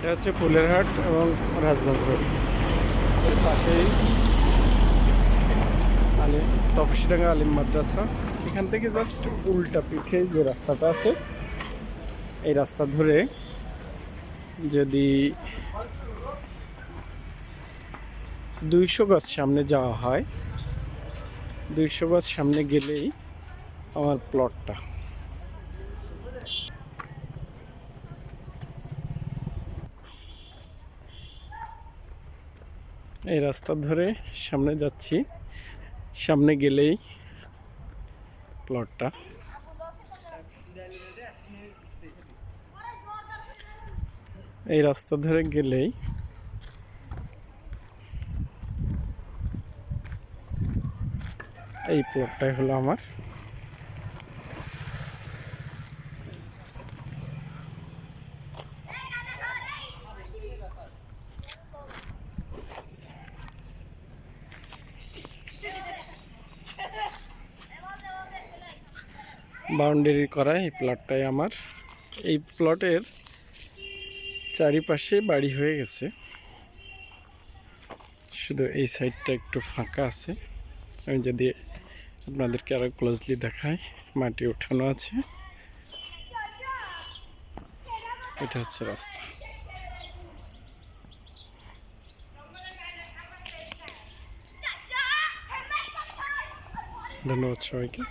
এটা হচ্ছে ফুলেরহাট এবং রাজগঞ্জ রোড এর পাশেই তপসিডাঙ্গা আলিম মাদ্রাসা। এখান থেকে জাস্ট উল্টা পিঠে যে রাস্তাটা আছে এই রাস্তা ধরে যদি 200 গজ সামনে যাওয়া হয়, 200 গজ সামনে গেলেই আমার প্লটটা। এই রাস্তা ধরে সামনে যাচ্ছি, সামনে গেলেই প্লটটা। এই রাস্তা ধরে গেলেই এই প্লটটাই হলো আমার। বাউন্ডারি করা এই প্লটটাই আমার। এই প্লটের চারিপাশে বাড়ি হয়ে গেছে, শুধু এই সাইডটা একটু ফাঁকা আছে। আমি যদি আপনাদেরকে আরো ক্লোজলি দেখাই, মাটি উঠানো আছে। এটা হচ্ছে রাস্তা। ধন্যবাদ সবাইকে।